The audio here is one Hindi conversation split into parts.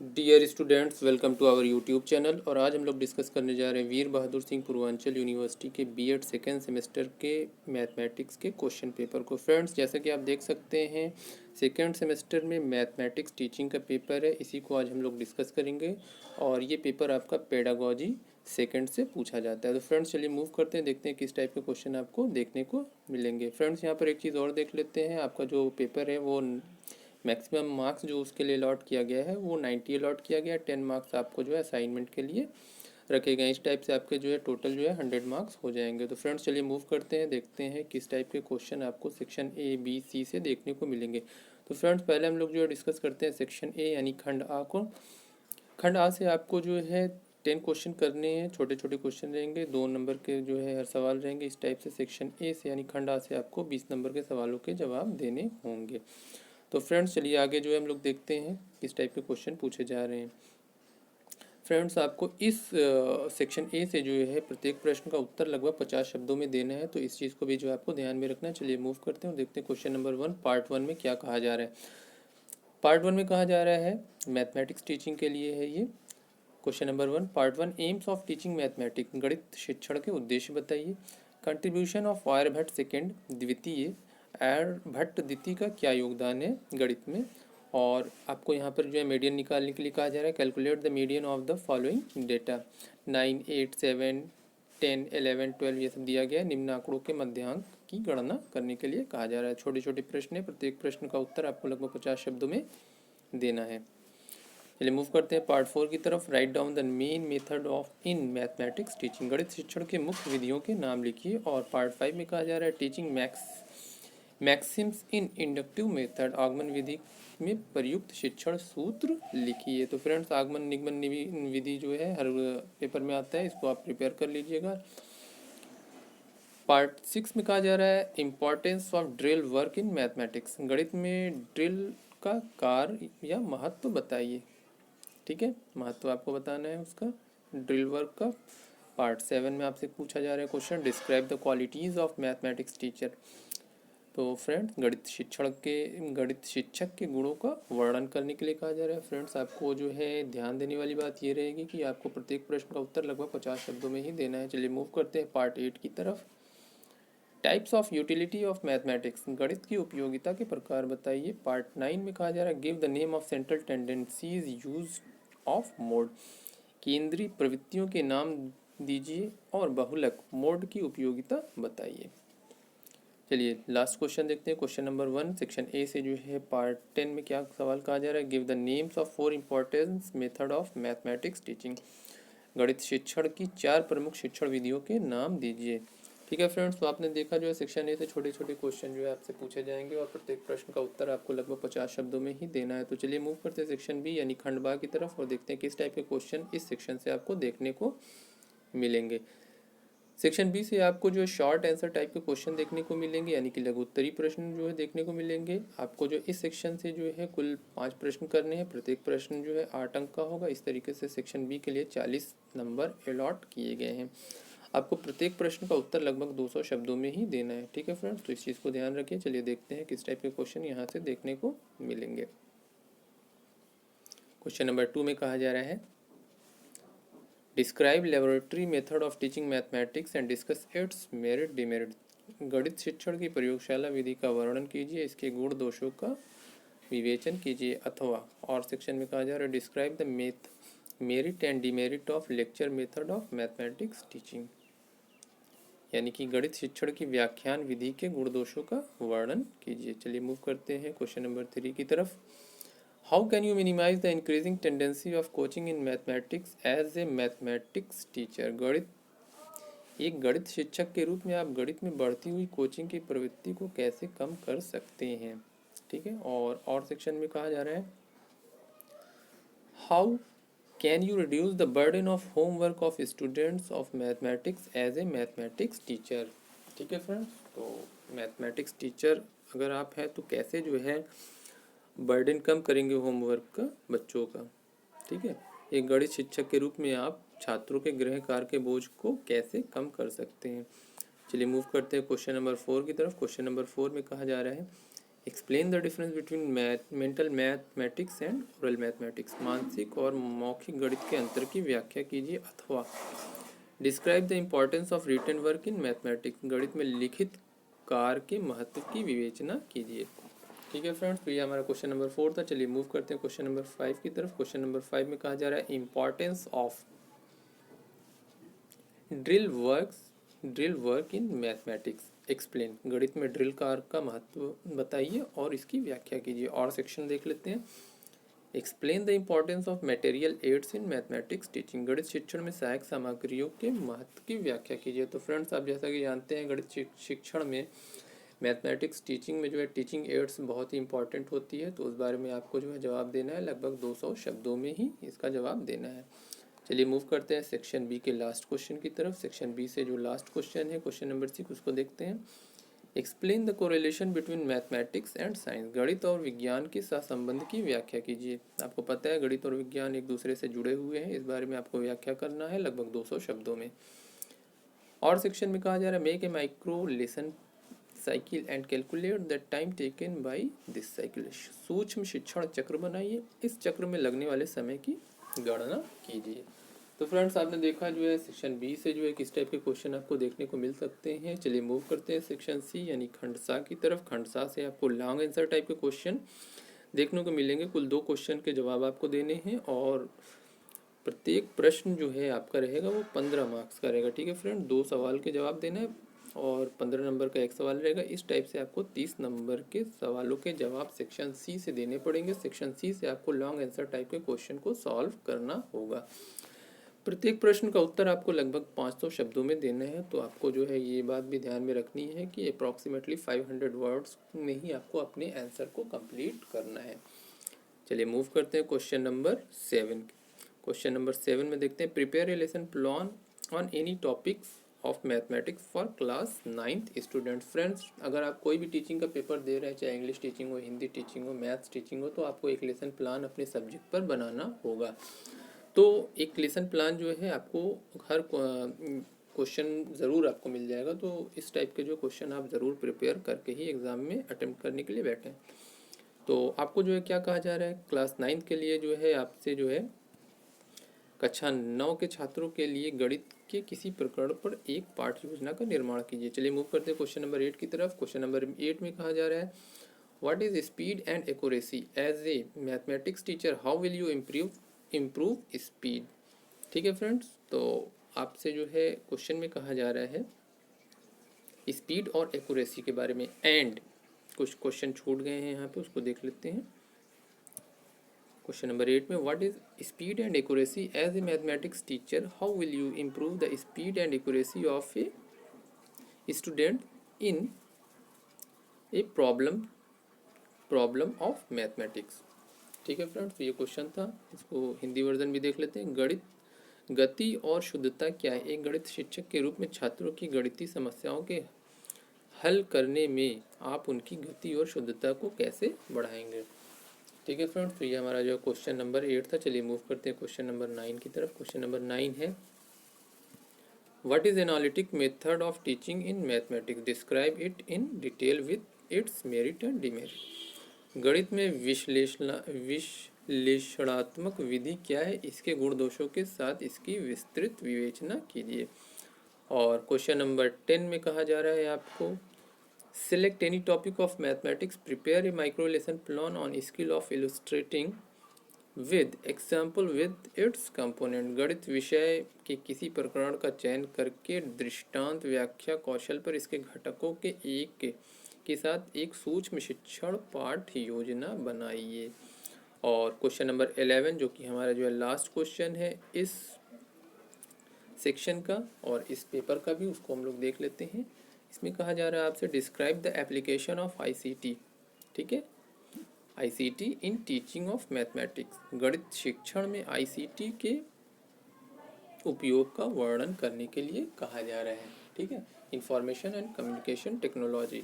Dear students, welcome to our YouTube channel. और आज हम लोग डिस्कस करने जा रहे हैं वीर बहादुर सिंह पूर्वांचल यूनिवर्सिटी के बीएड सेकेंड सेमेस्टर के मैथमेटिक्स के क्वेश्चन पेपर को। फ्रेंड्स, जैसा कि आप देख सकते हैं सेकेंड सेमेस्टर में मैथमेटिक्स टीचिंग का पेपर है, इसी को आज हम लोग डिस्कस करेंगे। और ये पेपर आपका पेडागोजी सेकेंड से पूछा जाता है। तो फ्रेंड्स चलिए मूव करते हैं, देखते हैं किस टाइप के क्वेश्चन आपको देखने को मिलेंगे। फ्रेंड्स यहाँ पर एक चीज़ और देख लेते हैं, आपका जो पेपर है वो मैक्सिमम मार्क्स जो उसके लिए अलॉट किया गया है वो 90 अलॉट किया गया है। 10 मार्क्स आपको जो है असाइनमेंट के लिए रखे गए। इस टाइप से आपके जो है टोटल जो है 100 मार्क्स हो जाएंगे। तो फ्रेंड्स चलिए मूव करते हैं, देखते हैं किस टाइप के क्वेश्चन आपको सेक्शन ए बी सी से देखने को मिलेंगे। तो फ्रेंड्स पहले हम लोग जो है डिस्कस करते हैं सेक्शन ए यानी खंड आ को। खंड आ से आपको जो है 10 क्वेश्चन करने हैं, छोटे छोटे क्वेश्चन रहेंगे, 2 नंबर के जो है हर सवाल रहेंगे। इस टाइप से सेक्शन ए से यानी खंड आ से आपको 20 नंबर के सवालों के जवाब देने होंगे। तो फ्रेंड्स चलिए आगे जो है हम लोग देखते हैं किस टाइप के क्वेश्चन पूछे जा रहे हैं। फ्रेंड्स आपको इस सेक्शन ए से जो है प्रत्येक प्रश्न का उत्तर लगभग 50 शब्दों में देना है, तो इस चीज़ को भी जो है आपको ध्यान में रखना है। चलिए मूव करते हैं और देखते हैं क्वेश्चन नंबर 1 पार्ट 1 में क्या कहा जा रहा है। पार्ट 1 में कहा जा रहा है मैथमेटिक्स टीचिंग के लिए है ये। Question number 1 part 1 AIIMS of teaching mathematics, गणित शिक्षण के उद्देश्य बताइए। कंट्रीब्यूशन ऑफ आर्यभट्ट सेकेंड, द्वितीय आर्यभट्ट द्वितीय का क्या योगदान है गणित में। और आपको यहाँ पर जो है मीडियन निकालने के लिए कहा जा रहा है। Calculate the median of the following data. 9, 8, 7, 10, 11, 12 ये सब दिया गया है। निम्न आंकड़ों के मध्यांक की गणना करने के लिए कहा जा रहा है। छोटे छोटे प्रश्न है, प्रत्येक प्रश्न का उत्तर आपको लगभग 50 शब्दों में देना है। चलिए मूव करते हैं पार्ट 4 की तरफ। Write down the main method of in mathematics teaching, गणित शिक्षण के मुख्य विधियों के नाम लिखिए। और पार्ट 5 में कहा जा रहा है टीचिंग मैक्सिम्स इन इंडक्टिव मेथड, आगमन विधि में प्रयुक्त शिक्षण सूत्र लिखिए। तो फ्रेंड्स आगमन निगमन विधि जो है हर पेपर में आता है, इसको आप प्रिपेयर कर लीजिएगा। पार्ट 6 में कहा जा रहा है importance of drill work in mathematics, गणित में ड्रिल का कार्य या महत्व बताइए। ठीक है, महत्व आपको बताना है उसका, ड्रिल वर्क का। पार्ट 7 में आपसे पूछा जा रहा है question describe the qualities of mathematics teacher. तो फ्रेंड्स गणित शिक्षक के गुणों का वर्णन करने के लिए कहा जा रहा है। फ्रेंड्स आपको जो है ध्यान देने वाली बात ये रहेगी कि आपको प्रत्येक प्रश्न का उत्तर लगभग 50 शब्दों में ही देना है। चलिए मूव करते हैं पार्ट 8 की तरफ। Types of utility of mathematics, गणित की उपयोगिता के प्रकार बताइए। पार्ट 9 में कहा जा रहा है give the name of central tendencies use of mode, केंद्रीय प्रवृत्तियों के नाम दीजिए और बहुलक मोड की उपयोगिता बताइए। चलिए लास्ट क्वेश्चन देखते हैं। क्वेश्चन नंबर 1 सेक्शन ए से जो है पार्ट 10 में क्या सवाल कहा जा रहा है। Give the names of 4 importance method of mathematics teaching, गणित शिक्षण की 4 प्रमुख शिक्षण विधियों के नाम दीजिए। ठीक है फ्रेंड्स, तो आपने देखा जो है सेक्शन ए से छोटे छोटे क्वेश्चन जो है आपसे पूछे जाएंगे और प्रत्येक प्रश्न का उत्तर आपको लगभग 50 शब्दों में ही देना है। तो चलिए मूव करते हैं सेक्शन बी यानी खंड बा की तरफ और देखते हैं किस टाइप के क्वेश्चन इस सेक्शन से आपको देखने को मिलेंगे। सेक्शन बी से आपको जो शॉर्ट आंसर टाइप के क्वेश्चन देखने को मिलेंगे, यानी कि लघु उत्तरीय प्रश्न जो है देखने को मिलेंगे। आपको जो इस सेक्शन से जो है कुल 5 प्रश्न करने हैं, प्रत्येक प्रश्न जो है 8 अंक का होगा। इस तरीके से सेक्शन बी के लिए 40 नंबर अलॉट किए गए हैं। आपको प्रत्येक प्रश्न का उत्तर लगभग 200 शब्दों में ही देना है। ठीक है फ्रेंड्स, तो इस चीज़ को ध्यान रखिए। चलिए देखते हैं किस टाइप के क्वेश्चन यहाँ से देखने को मिलेंगे। क्वेश्चन नंबर 2 में कहा जा रहा है describe laboratory method of teaching mathematics and discuss it's merit demerit, गणित शिक्षण की प्रयोगशाला विधि का वर्णन कीजिए, इसके गुण दोषों का विवेचन कीजिए। अथवा और सेक्शन में कहा जा रहा है describe the merit and demerit of lecture method of mathematics teaching, यानी कि गणित शिक्षण की व्याख्यान विधि के गुण दोषों का वर्णन कीजिए। चलिए मूव करते हैं क्वेश्चन नंबर 3 की तरफ। How can you minimise the increasing tendency of coaching in mathematics as a mathematics teacher, एक गणित शिक्षक के रूप में आप गणित में बढ़ती हुई कोचिंग की प्रवृत्ति को कैसे कम कर सकते हैं। ठीक है, और सेक्शन में कहा जा रहा है how can you reduce the burden of homework of students of mathematics as a mathematics teacher. ठीक है फ्रेंड्स, तो मैथमेटिक्स टीचर अगर आप हैं तो कैसे जो है बर्डन कम करेंगे होमवर्क का बच्चों का। ठीक है, एक गणित शिक्षक के रूप में आप छात्रों के गृह कार्य के बोझ को कैसे कम कर सकते हैं। चलिए मूव करते हैं क्वेश्चन नंबर 4 की तरफ। क्वेश्चन नंबर 4 में कहा जा रहा है explain the difference between mental mathematics and oral mathematics, मानसिक और मौखिक गणित के अंतर की व्याख्या कीजिए, अथवा describe the importance of written work in mathematics, गणित में लिखित कार्य के महत्व की विवेचना कीजिए। ठीक है फ्रेंड्स, तो ये हमारा क्वेश्चन नंबर 4 था। चलिए मूव करते हैं क्वेश्चन नंबर 5 की तरफ। क्वेश्चन नंबर 5 में कहा जा रहा है importance of drill work in mathematics explain, गणित में ड्रिल कार्य का महत्व बताइए और इसकी व्याख्या कीजिए। और सेक्शन देख लेते हैं, explain the importance of material aids in mathematics teaching, गणित शिक्षण में सहायक सामग्रियों के महत्व की व्याख्या कीजिए। तो फ्रेंड्स, आप जैसा कि जानते हैं गणित शिक्षण में मैथमेटिक्स टीचिंग में जो है टीचिंग एड्स बहुत ही इंपॉर्टेंट होती है, तो उस बारे में आपको जो है जवाब देना है, लगभग 200 शब्दों में ही इसका जवाब देना है। चलिए मूव करते हैं सेक्शन बी के लास्ट क्वेश्चन की तरफ। सेक्शन बी से जो लास्ट क्वेश्चन है, क्वेश्चन नंबर 6, उसको देखते हैं। Explain the correlation between mathematics and science, गणित और विज्ञान के सहसंबंध की व्याख्या कीजिए। आपको पता है गणित और विज्ञान एक दूसरे से जुड़े हुए हैं, इस बारे में आपको व्याख्या करना है लगभग 200 शब्दों में। और सेक्शन में कहा जा रहा है make a micro lesson cycle and calculate the time taken by this cycle, सूक्ष्म शिक्षण चक्र बनाइए, इस चक्र में लगने वाले समय की गणना कीजिए। तो फ्रेंड्स, आपने देखा जो है सेक्शन बी से जो है किस टाइप के क्वेश्चन आपको देखने को मिल सकते हैं। चलिए मूव करते हैं सेक्शन सी यानी खंड सा की तरफ। खंड सा से आपको लॉन्ग आंसर टाइप के क्वेश्चन देखने को मिलेंगे। कुल 2 क्वेश्चन के जवाब आपको देने हैं और प्रत्येक प्रश्न जो है आपका रहेगा वो 15 मार्क्स का रहेगा। ठीक है फ्रेंड, 2 सवाल के जवाब देना है और 15 नंबर का एक सवाल रहेगा। इस टाइप से आपको 30 नंबर के सवालों के जवाब सेक्शन सी से देने पड़ेंगे। सेक्शन सी से आपको लॉन्ग आंसर टाइप के क्वेश्चन को सॉल्व करना होगा। प्रत्येक प्रश्न का उत्तर आपको लगभग 500 शब्दों में देना है। तो आपको जो है ये बात भी ध्यान में रखनी है कि अप्रॉक्सीमेटली 500 वर्ड्स में ही आपको अपने आंसर को कंप्लीट करना है। चलिए मूव करते हैं क्वेश्चन नंबर 7। क्वेश्चन नंबर 7 में देखते हैं prepare a lesson plan on any topics of mathematics for class 9th student. Friends, अगर आप कोई भी टीचिंग का पेपर दे रहे हैं, चाहे इंग्लिश टीचिंग हो, हिंदी टीचिंग हो, मैथ्स टीचिंग हो, तो आपको एक लेसन प्लान अपने सब्जेक्ट पर बनाना होगा। तो एक लेसन प्लान जो है आपको हर क्वेश्चन ज़रूर आपको मिल जाएगा। तो इस टाइप के जो क्वेश्चन आप ज़रूर प्रिपेयर करके ही एग्ज़ाम में अटेम्प्ट करने के लिए बैठें। तो आपको जो है क्या कहा जा रहा है, क्लास 9th के लिए जो है आपसे जो है कक्षा 9 के छात्रों के लिए गणित के किसी प्रकरण पर एक पाठ योजना का निर्माण कीजिए। चलिए मूव करते हैं क्वेश्चन नंबर 8 की तरफ। क्वेश्चन नंबर 8 में कहा जा रहा है what is speed and accuracy as a mathematics teacher, how will you improve speed. ठीक है फ्रेंड्स, तो आपसे जो है क्वेश्चन में कहा जा रहा है स्पीड और एक्यूरेसी के बारे में, एंड कुछ क्वेश्चन छूट गए हैं यहाँ पे, उसको देख लेते हैं। क्वेश्चन नंबर 8 में what is speed and accuracy as a mathematics teacher, how will you improve the speed and accuracy of a student in a problem of mathematics. ठीक है फ्रेंड्स, तो ये क्वेश्चन था, इसको हिंदी वर्जन भी देख लेते हैं। गणित गति और शुद्धता क्या है, एक गणित शिक्षक के रूप में छात्रों की गणितीय समस्याओं के हल करने में आप उनकी गति और शुद्धता को कैसे बढ़ाएंगे। ठीक है फ्रेंड्स, तो ये हमारा जो क्वेश्चन नंबर 8 था। चलिए मूव करते हैं क्वेश्चन नंबर 9 की तरफ। क्वेश्चन नंबर 9 है what is analytic method of teaching in mathematics, describe it in detail with its merit and demerit. गणित में विश्लेषणात्मक विधि क्या है, इसके गुण दोषों के साथ इसकी विस्तृत विवेचना कीजिए। और क्वेश्चन नंबर 10 में कहा जा रहा है आपको select any topic of mathematics, prepare a micro lesson plan on skill of illustrating with example with its component, गणित विषय के किसी प्रकरण का चयन करके दृष्टांत व्याख्या कौशल पर इसके घटकों के एक के साथ एक सूक्ष्म शिक्षण पाठ योजना बनाइए। और क्वेश्चन नंबर 11 जो कि हमारा जो है लास्ट क्वेश्चन है इस सेक्शन का और इस पेपर का भी, उसको हम लोग देख लेते हैं। इसमें कहा जा रहा है आपसे describe the application of ICT। ठीक है, ICT in teaching of mathematics, गणित शिक्षण में ICT के उपयोग का वर्णन करने के लिए कहा जा रहा है। ठीक है, इंफॉर्मेशन एंड कम्युनिकेशन टेक्नोलॉजी।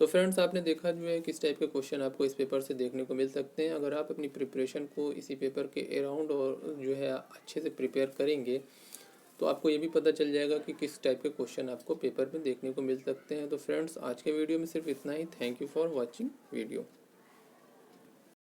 तो फ्रेंड्स, आपने देखा जो है किस टाइप के क्वेश्चन आपको इस पेपर से देखने को मिल सकते हैं। अगर आप अपनी प्रिपरेशन को इसी पेपर के अराउंड और जो है अच्छे से प्रिपेयर करेंगे तो आपको ये भी पता चल जाएगा कि किस टाइप के क्वेश्चन आपको पेपर में देखने को मिल सकते हैं। तो फ्रेंड्स आज के वीडियो में सिर्फ इतना ही। Thank you for watching video.